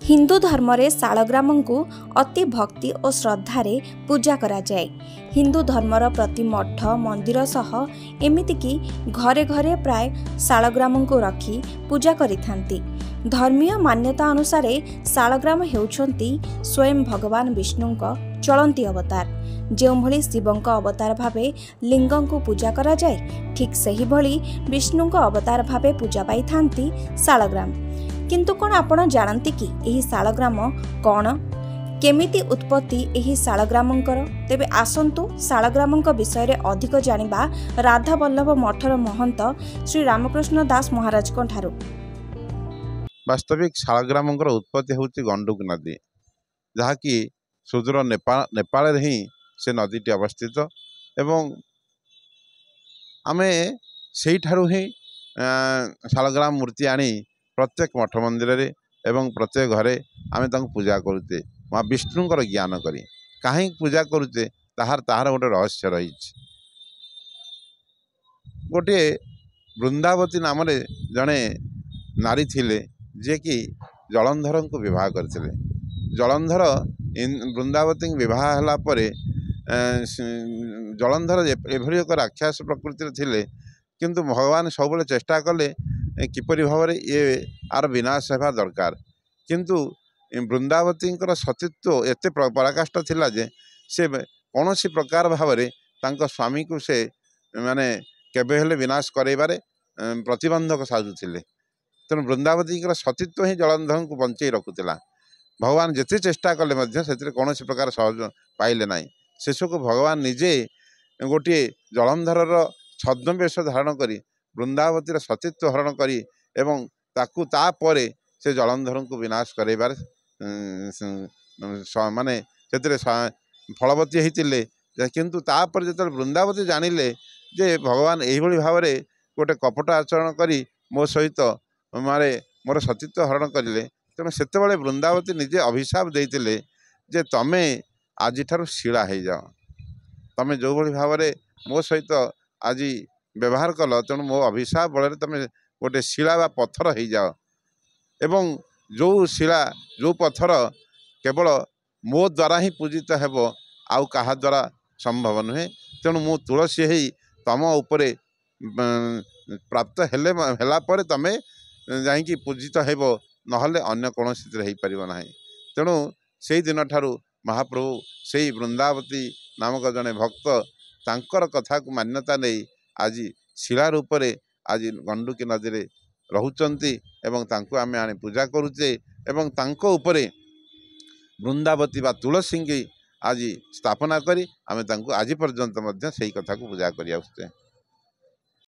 हिंदू धर्म रे शालग्राम को अति भक्ति और श्रद्धारे पूजा करा जाए। हिंदू धर्मर प्रति मठ मंदिर सह एमितिकी घरे घरे प्राय शालग्राम को रखी पूजा करिथांती। धर्मीय मान्यता अनुसार शालग्राम हेउछंती स्वयं भगवान विष्णुंक चलंती अवतार। जोभली शिवंक अवतार भावे लिंगं को पूजा करा जाए, ठीक सही भली विष्णुंक अवतार भावे पूजा पाई थांती शालग्राम। किंतु कौन आपण जानती कि एही शालग्राम कौन, केमिति उत्पत्ति एही शालग्रामंकर? तेबे आसंतु शालग्रामंक विषय रे अधिक जानिबा राधा वल्लभ मठर महंत श्री रामकृष्ण दास महाराज को ठारू। वास्तविक शालग्रामंकर उत्पत्ति होती गंडुक नदी, जहाँकि सुदूर नेपाल ही से नदीटी अवस्थित एवं आमे सेही ठारू ही शालग्राम मूर्ति आनी प्रत्येक मठ मंदिर रे एवं प्रत्येक घरे आमे तांको पूजा करुते माँ विष्णुंकर ज्ञान करी। कहीं पूजा करुते ताहार गोटे रहस्य रही। गोटे वृंदावती नाम जड़े नारी थिले जे कि जलंधर को विवाह करथिले। जलंधर वृंदावती विवाह हला परे जलंधर एभली एक राक्षस प्रकृति थिले, किंतु भगवान सब चेष्टा कले किपरि भाव ये आर विनाश होगा दरकार। किंतु वृंदावती सतीत्व एते पराकाष्ठ थिला जे से कौन सी प्रकार भाव तांको स्वामी को से माने केबे हेले विनाश करैबारे प्रतिबंधक साजुथिले। तेणु वृंदावती सतीत्व ही जलंधर को बंचई रखुला। भगवान जिते चेष्टा कले से कौन प्रकार सहज पाइले ना। शेष को भगवान निजे गोटे जलंधर छद्मवेश धारण करी वृंदावतीर सतीत्व हरण करी एवं ताकू तापरे से जलंधर को विनाश करैबार माने से फलवती होते। किंतु तापर जो वृंदावती जानिले जे भगवान यही भाव में गोटे कपट आचरण करी मो सहित मारे मोर सतीत्व हरण करें। तेणु से वृंदावती निजे अभिशाप देते जे तमे आज शिला हो जाओ, तमें जो भाव में मो सहित आज व्यवहार कल, तेणु मो अभिशाप बल तुम गोटे शिला बा पत्थर हो जाओ। एवं जो शिला जो पत्थर केवल मो द्वारा ही पूजित हेब, आउ कहा द्वारा संभव नुहे। तेणु मु तुलसी ही तम उपरे प्राप्त हेला पर तमें जाकि पूजित हेब, नहले अन्य कौन हो पार ना। तेणु से दिन ठारू महाप्रभु से वृंदावती नामक जड़े भक्त तांकर कथा को मान्यता नहीं आज शिला रूप में आज गंडुकी नदी रे रहुचंती एवं तांको आमे आने पूजा करुचे एवं तांको उपरे वृंदावती बा तुलसी की आज स्थापना करी आमे तांको आज पर्यंत मध्य सही कथा को पूजा करि आउछे।